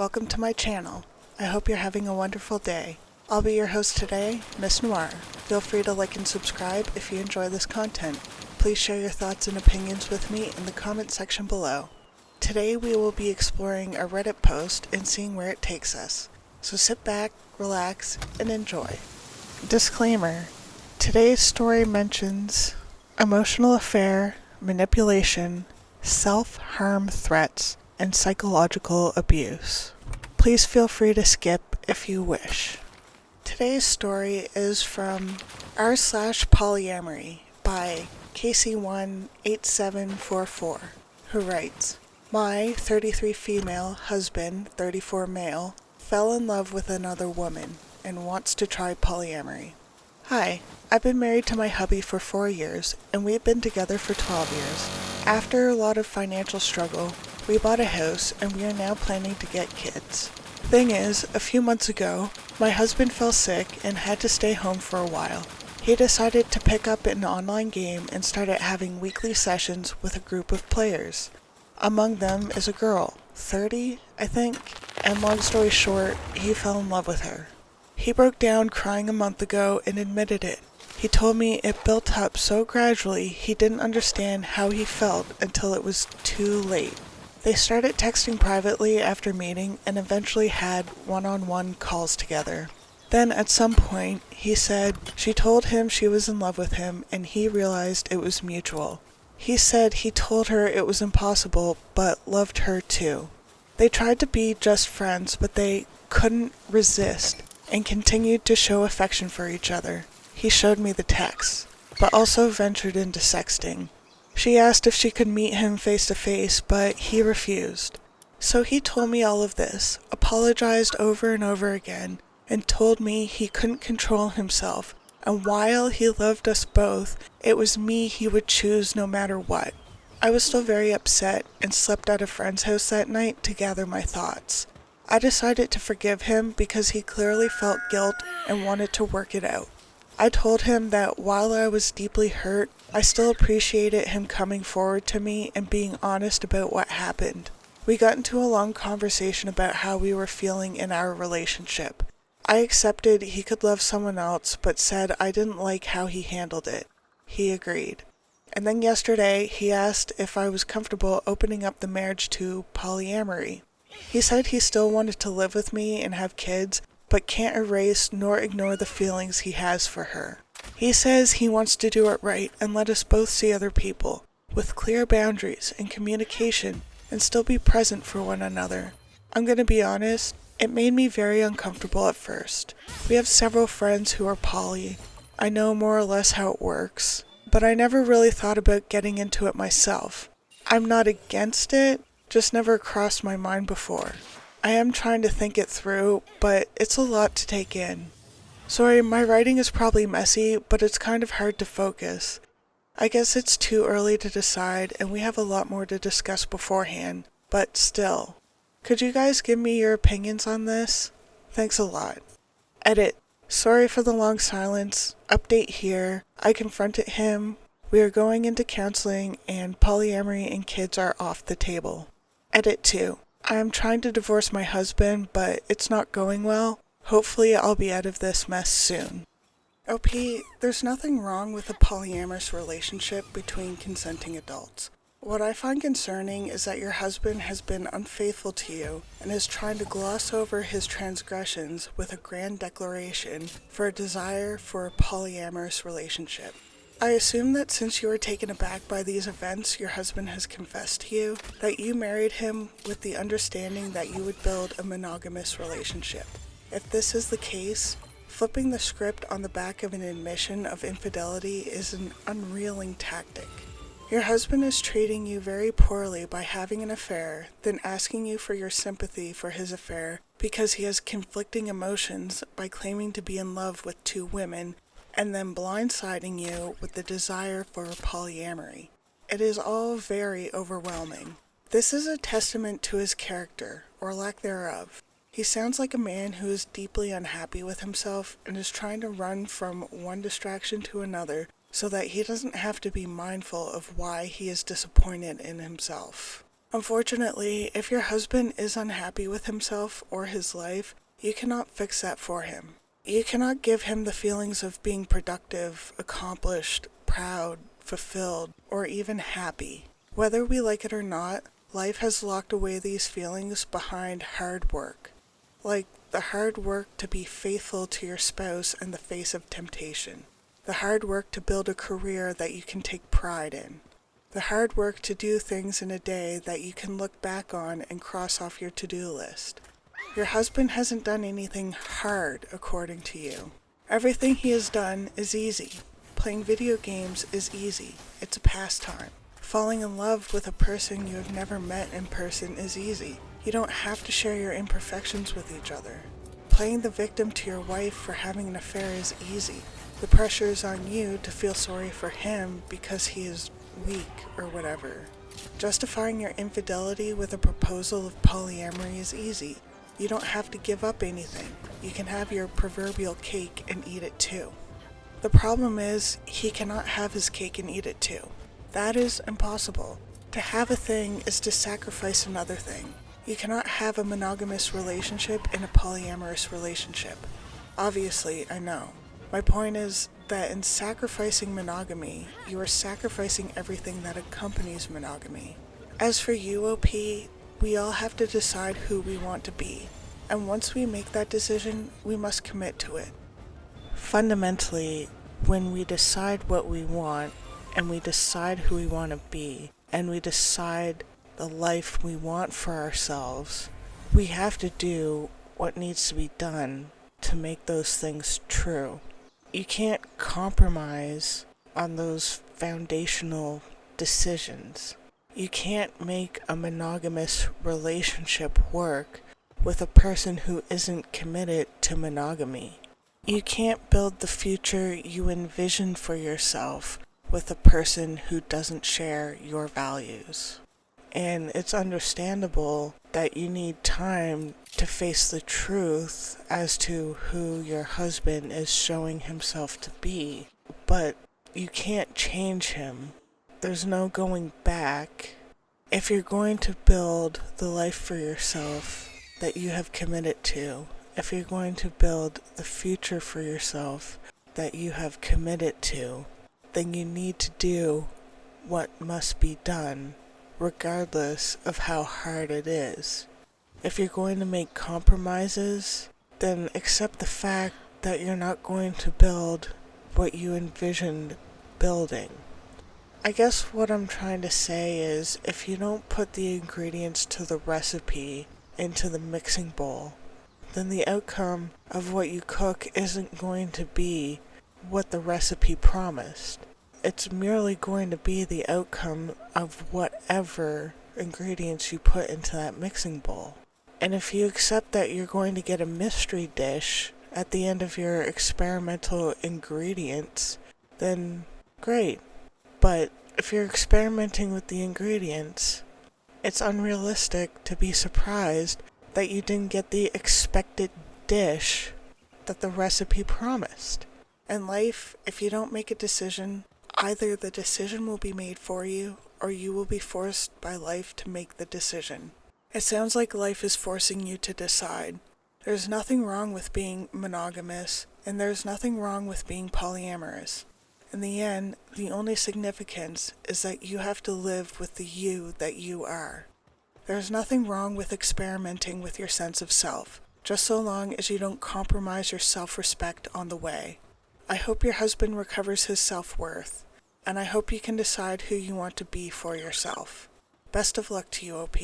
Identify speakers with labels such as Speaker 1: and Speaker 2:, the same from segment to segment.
Speaker 1: welcome to my channel. I hope you're having a wonderful day. I'll be your host today, Miss Noir. Feel free to like and subscribe if you enjoy this content. Please share your thoughts and opinions with me in the comment section below. Today we will be exploring a Reddit post and seeing where it takes us. So sit back, relax, and enjoy. Disclaimer: today's story mentions emotional affair, manipulation, self-harm threats, and psychological abuse. Please feel free to skip if you wish. Today's story is from r/polyamory by Casey18744, who writes, "My 33 female husband, 34 male, fell in love with another woman and wants to try polyamory. Hi, I've been married to my hubby for 4 years, and we've been together for 12 years. After a lot of financial struggle, we bought a house and we are now planning to get kids. Thing is, a few months ago, my husband fell sick and had to stay home for a while. He decided to pick up an online game and started having weekly sessions with a group of players. Among them is a girl, 30, I think, and long story short, he fell in love with her. He broke down crying a month ago and admitted it. He told me it built up so gradually he didn't understand how he felt until it was too late. They started texting privately after meeting and eventually had one-on-one calls together. Then at some point, he said she told him she was in love with him and he realized it was mutual. He said he told her it was impossible but loved her too. They tried to be just friends, but they couldn't resist and continued to show affection for each other. He showed me the texts, but also ventured into sexting. She asked if she could meet him face to face, but he refused. So he told me all of this, apologized over and over again, and told me he couldn't control himself, and while he loved us both, it was me he would choose no matter what. I was still very upset and slept at a friend's house that night to gather my thoughts. I decided to forgive him because he clearly felt guilt and wanted to work it out. I told him that while I was deeply hurt, I still appreciated him coming forward to me and being honest about what happened. We got into a long conversation about how we were feeling in our relationship. I accepted he could love someone else, but said I didn't like how he handled it. He agreed. And then yesterday, he asked if I was comfortable opening up the marriage to polyamory. He said he still wanted to live with me and have kids, but can't erase nor ignore the feelings he has for her. He says he wants to do it right and let us both see other people, with clear boundaries and communication, and still be present for one another. I'm gonna be honest, it made me very uncomfortable at first. We have several friends who are poly. I know more or less how it works, but I never really thought about getting into it myself. I'm not against it, just never crossed my mind before. I am trying to think it through, but it's a lot to take in. Sorry, my writing is probably messy, but it's kind of hard to focus. I guess it's too early to decide, and we have a lot more to discuss beforehand, but still. Could you guys give me your opinions on this? Thanks a lot. Edit. Sorry for the long silence. Update here. I confronted him. We are going into counseling, and polyamory and kids are off the table. Edit 2. I am trying to divorce my husband, but it's not going well. Hopefully I'll be out of this mess soon. OP, there's nothing wrong with a polyamorous relationship between consenting adults. What I find concerning is that your husband has been unfaithful to you and is trying to gloss over his transgressions with a grand declaration for a desire for a polyamorous relationship. I assume that since you were taken aback by these events, your husband has confessed to you that you married him with the understanding that you would build a monogamous relationship. If this is the case, flipping the script on the back of an admission of infidelity is an unreeling tactic. Your husband is treating you very poorly by having an affair, then asking you for your sympathy for his affair because he has conflicting emotions by claiming to be in love with 2 women and then blindsiding you with the desire for polyamory. It is all very overwhelming. This is a testament to his character, or lack thereof. He sounds like a man who is deeply unhappy with himself and is trying to run from one distraction to another so that he doesn't have to be mindful of why he is disappointed in himself. Unfortunately, if your husband is unhappy with himself or his life, you cannot fix that for him. You cannot give him the feelings of being productive, accomplished, proud, fulfilled, or even happy. Whether we like it or not, life has locked away these feelings behind hard work. Like the hard work to be faithful to your spouse in the face of temptation. The hard work to build a career that you can take pride in. The hard work to do things in a day that you can look back on and cross off your to-do list. Your husband hasn't done anything hard, according to you. Everything he has done is easy. Playing video games is easy. It's a pastime. Falling in love with a person you have never met in person is easy. You don't have to share your imperfections with each other. Playing the victim to your wife for having an affair is easy. The pressure is on you to feel sorry for him because he is weak or whatever. Justifying your infidelity with a proposal of polyamory is easy. You don't have to give up anything. You can have your proverbial cake and eat it too. The problem is, he cannot have his cake and eat it too. That is impossible. To have a thing is to sacrifice another thing. You cannot have a monogamous relationship in a polyamorous relationship. Obviously, I know. My point is that in sacrificing monogamy, you are sacrificing everything that accompanies monogamy. As for you, OP, we all have to decide who we want to be, and once we make that decision, we must commit to it. Fundamentally, when we decide what we want, and we decide who we want to be, and we decide the life we want for ourselves, we have to do what needs to be done to make those things true. You can't compromise on those foundational decisions. You can't make a monogamous relationship work with a person who isn't committed to monogamy. You can't build the future you envision for yourself with a person who doesn't share your values. And it's understandable that you need time to face the truth as to who your husband is showing himself to be. But you can't change him. There's no going back. If you're going to build the life for yourself that you have committed to, if you're going to build the future for yourself that you have committed to, then you need to do what must be done, regardless of how hard it is. If you're going to make compromises, then accept the fact that you're not going to build what you envisioned building. I guess what I'm trying to say is, if you don't put the ingredients to the recipe into the mixing bowl, then the outcome of what you cook isn't going to be what the recipe promised. It's merely going to be the outcome of whatever ingredients you put into that mixing bowl. And if you accept that you're going to get a mystery dish at the end of your experimental ingredients, then great. But if you're experimenting with the ingredients, it's unrealistic to be surprised that you didn't get the expected dish that the recipe promised. In life, if you don't make a decision, either the decision will be made for you, or you will be forced by life to make the decision. It sounds like life is forcing you to decide. There's nothing wrong with being monogamous, and there's nothing wrong with being polyamorous. In the end, the only significance is that you have to live with the you that you are. There's nothing wrong with experimenting with your sense of self, just so long as you don't compromise your self-respect on the way. I hope your husband recovers his self-worth, and I hope you can decide who you want to be for yourself. Best of luck to you, OP.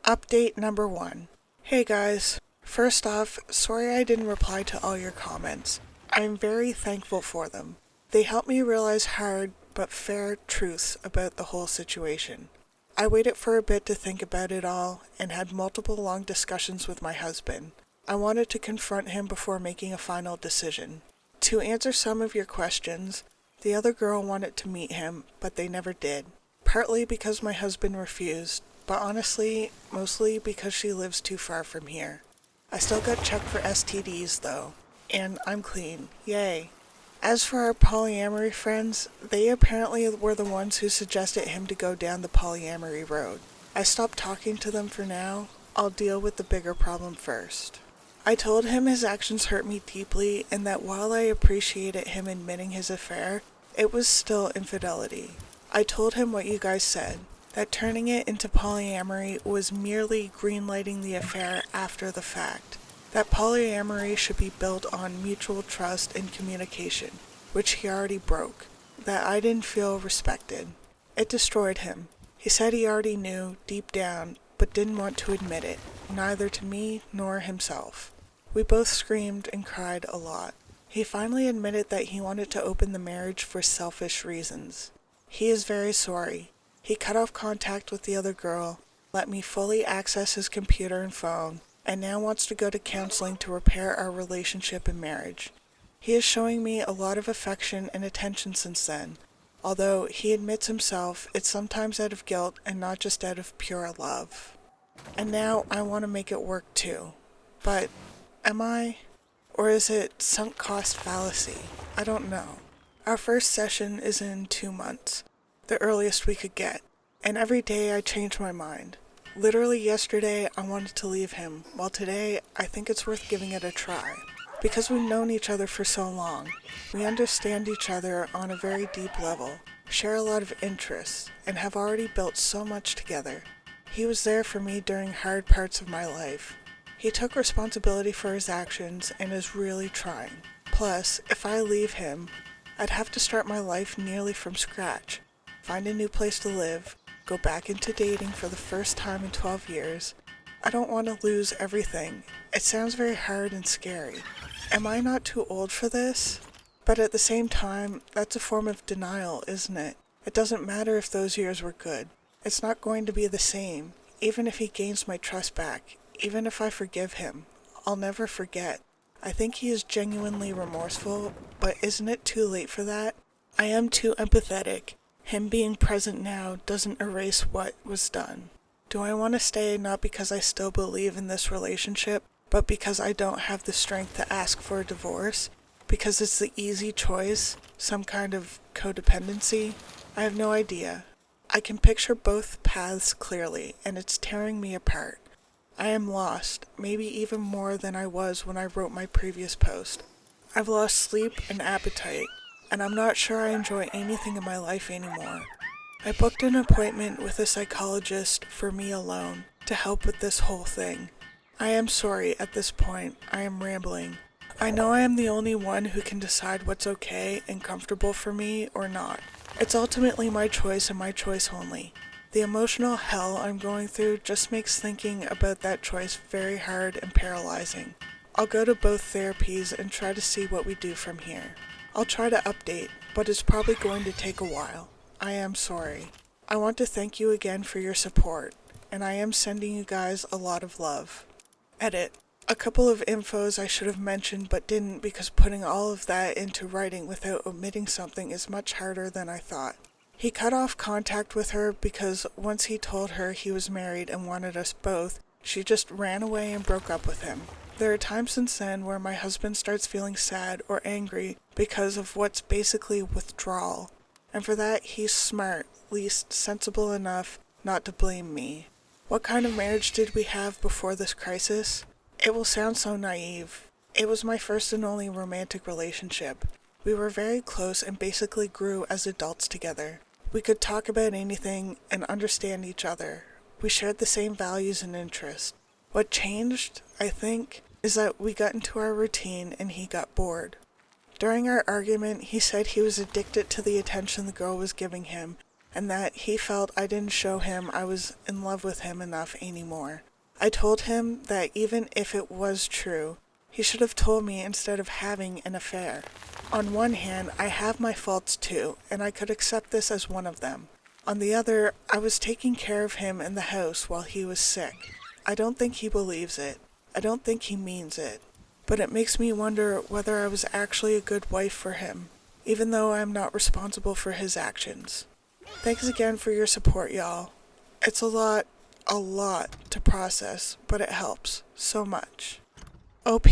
Speaker 1: Update number 1. Hey guys, first off, sorry I didn't reply to all your comments. I'm very thankful for them. They help me realize hard but fair truths about the whole situation. I waited for a bit to think about it all and had multiple long discussions with my husband. I wanted to confront him before making a final decision. To answer some of your questions, the other girl wanted to meet him, but they never did. Partly because my husband refused, but honestly, mostly because she lives too far from here. I still got checked for STDs though, and I'm clean. Yay. As for our polyamory friends, they apparently were the ones who suggested him to go down the polyamory road. I stopped talking to them for now. I'll deal with the bigger problem first. I told him his actions hurt me deeply and that while I appreciated him admitting his affair, it was still infidelity. I told him what you guys said, that turning it into polyamory was merely greenlighting the affair after the fact, that polyamory should be built on mutual trust and communication, which he already broke, that I didn't feel respected. It destroyed him. He said he already knew, deep down, but didn't want to admit it, neither to me nor himself. We both screamed and cried a lot. He finally admitted that he wanted to open the marriage for selfish reasons. He is very sorry. He cut off contact with the other girl, let me fully access his computer and phone, and now wants to go to counseling to repair our relationship and marriage. He is showing me a lot of affection and attention since then, although he admits himself it's sometimes out of guilt and not just out of pure love. And now I want to make it work too. But am I? Or is it sunk cost fallacy? I don't know. Our first session is in 2 months, the earliest we could get, and every day I change my mind. Literally yesterday I wanted to leave him, while today I think it's worth giving it a try. Because we've known each other for so long, we understand each other on a very deep level, share a lot of interests, and have already built so much together. He was there for me during hard parts of my life. He took responsibility for his actions and is really trying. Plus, if I leave him, I'd have to start my life nearly from scratch, find a new place to live, go back into dating for the first time in 12 years. I don't want to lose everything. It sounds very hard and scary. Am I not too old for this? But at the same time, that's a form of denial, isn't it? It doesn't matter if those years were good. It's not going to be the same, even if he gains my trust back, even if I forgive him. I'll never forget. I think he is genuinely remorseful, but isn't it too late for that? I am too empathetic. Him being present now doesn't erase what was done. Do I want to stay not because I still believe in this relationship, but because I don't have the strength to ask for a divorce? Because it's the easy choice? Some kind of codependency? I have no idea. I can picture both paths clearly, and it's tearing me apart. I am lost, maybe even more than I was when I wrote my previous post. I've lost sleep and appetite, and I'm not sure I enjoy anything in my life anymore. I booked an appointment with a psychologist for me alone to help with this whole thing. I am sorry at this point, I am rambling. I know I am the only one who can decide what's okay and comfortable for me or not. It's ultimately my choice and my choice only. The emotional hell I'm going through just makes thinking about that choice very hard and paralyzing. I'll go to both therapies and try to see what we do from here. I'll try to update, but it's probably going to take a while. I am sorry. I want to thank you again for your support, and I am sending you guys a lot of love. Edit. A couple of infos I should have mentioned but didn't because putting all of that into writing without omitting something is much harder than I thought. He cut off contact with her because once he told her he was married and wanted us both, she just ran away and broke up with him. There are times since then where my husband starts feeling sad or angry because of what's basically withdrawal, and for that he's smart, at least sensible enough not to blame me. What kind of marriage did we have before this crisis? It will sound so naive. It was my first and only romantic relationship. We were very close and basically grew as adults together. We could talk about anything and understand each other. We shared the same values and interests. What changed, I think, is that we got into our routine and he got bored. During our argument, he said he was addicted to the attention the girl was giving him and that he felt I didn't show him I was in love with him enough anymore. I told him that even if it was true, he should have told me instead of having an affair. On one hand, I have my faults too, and I could accept this as one of them. On the other, I was taking care of him in the house while he was sick. I don't think he believes it. I don't think he means it. But it makes me wonder whether I was actually a good wife for him, even though I am not responsible for his actions. Thanks again for your support, y'all. It's a lot to process, but it helps so much. OP,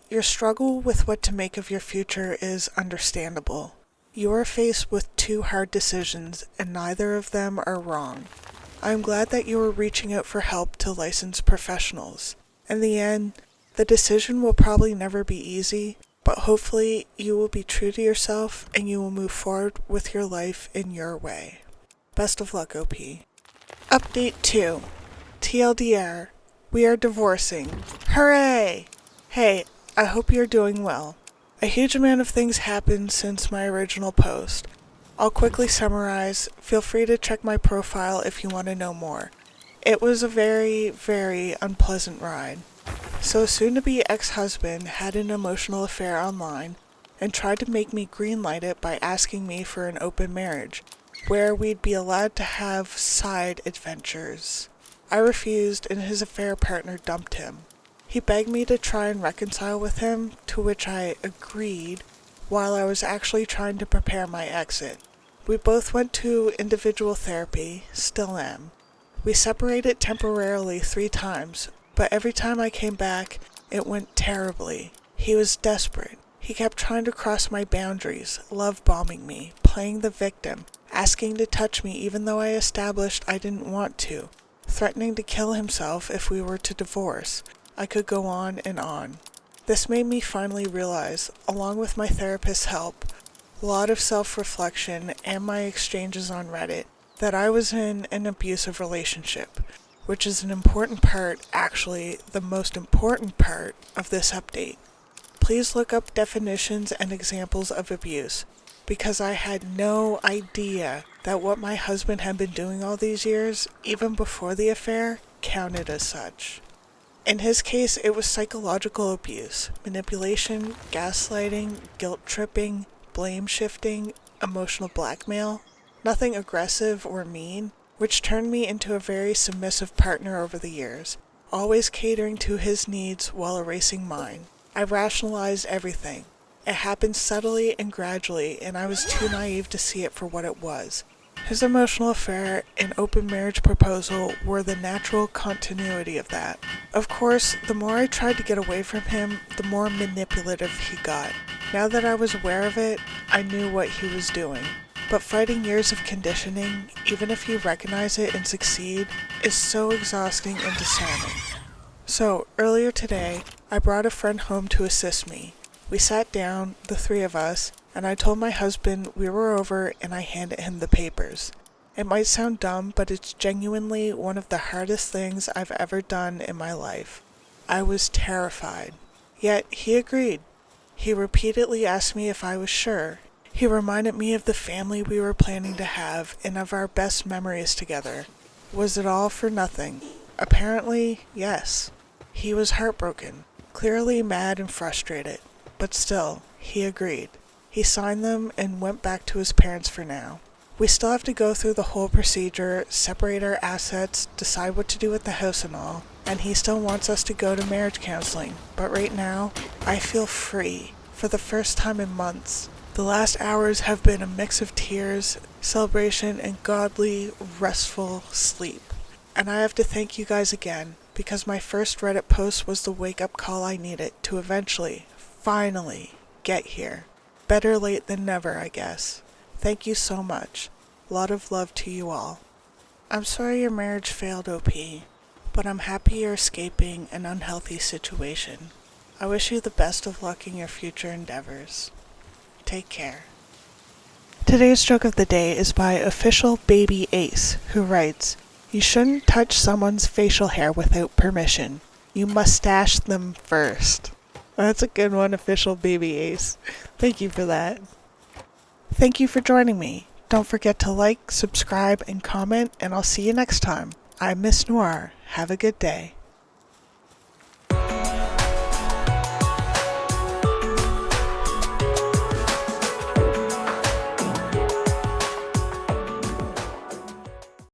Speaker 1: your struggle with what to make of your future is understandable. You are faced with 2 hard decisions, and neither of them are wrong. I'm glad that you were reaching out for help to licensed professionals. In the end, the decision will probably never be easy, but hopefully you will be true to yourself and you will move forward with your life in your way. Best of luck, OP. Update 2. TLDR. We are divorcing. Hooray! Hey, I hope you're doing well. A huge amount of things happened since my original post. I'll quickly summarize. Feel free to check my profile if you want to know more. It was a very, very unpleasant ride. So soon-to-be ex-husband had an emotional affair online and tried to make me greenlight it by asking me for an open marriage, where we'd be allowed to have side adventures. I refused and his affair partner dumped him. He begged me to try and reconcile with him, to which I agreed, while I was actually trying to prepare my exit. We both went to individual therapy, still am. We separated temporarily 3 times, but every time I came back, it went terribly. He was desperate. He kept trying to cross my boundaries, love-bombing me, playing the victim, asking to touch me even though I established I didn't want to, threatening to kill himself if we were to divorce. I could go on and on. This made me finally realize, along with my therapist's help, a lot of self-reflection, and my exchanges on Reddit, that I was in an abusive relationship, which is an important part, actually the most important part of this update. Please look up definitions and examples of abuse, because I had no idea that what my husband had been doing all these years, even before the affair, counted as such. In his case, it was psychological abuse, manipulation, gaslighting, guilt-tripping, blame-shifting, emotional blackmail, nothing aggressive or mean, which turned me into a very submissive partner over the years, always catering to his needs while erasing mine. I rationalized everything. It happened subtly and gradually, and I was too naive to see it for what it was. His emotional affair and open marriage proposal were the natural continuity of that. Of course, the more I tried to get away from him, the more manipulative he got. Now that I was aware of it, I knew what he was doing. But fighting years of conditioning, even if you recognize it and succeed, is so exhausting and disarming. So, earlier today, I brought a friend home to assist me. We sat down, the 3 of us, and I told my husband we were over and I handed him the papers. It might sound dumb, but it's genuinely one of the hardest things I've ever done in my life. I was terrified. Yet, he agreed. He repeatedly asked me if I was sure. He reminded me of the family we were planning to have and of our best memories together. Was it all for nothing? Apparently, yes. He was heartbroken, clearly mad and frustrated, but still, he agreed. He signed them and went back to his parents for now. We still have to go through the whole procedure, separate our assets, decide what to do with the house and all, and he still wants us to go to marriage counseling, but right now, I feel free, for the first time in months. The last hours have been a mix of tears, celebration, and godly, restful sleep. And I have to thank you guys again, because my first Reddit post was the wake-up call I needed to eventually, finally, get here. Better late than never, I guess. Thank you so much. A lot of love to you all. I'm sorry your marriage failed, OP, but I'm happy you're escaping an unhealthy situation. I wish you the best of luck in your future endeavors. Take care. Today's joke of the day is by Official Baby Ace, who writes, "You shouldn't touch someone's facial hair without permission. You mustache them first." That's a good one, Official Baby Ace. Thank you for that. Thank you for joining me. Don't forget to like, subscribe, and comment, and I'll see you next time. I'm Miss Noir. Have a good day.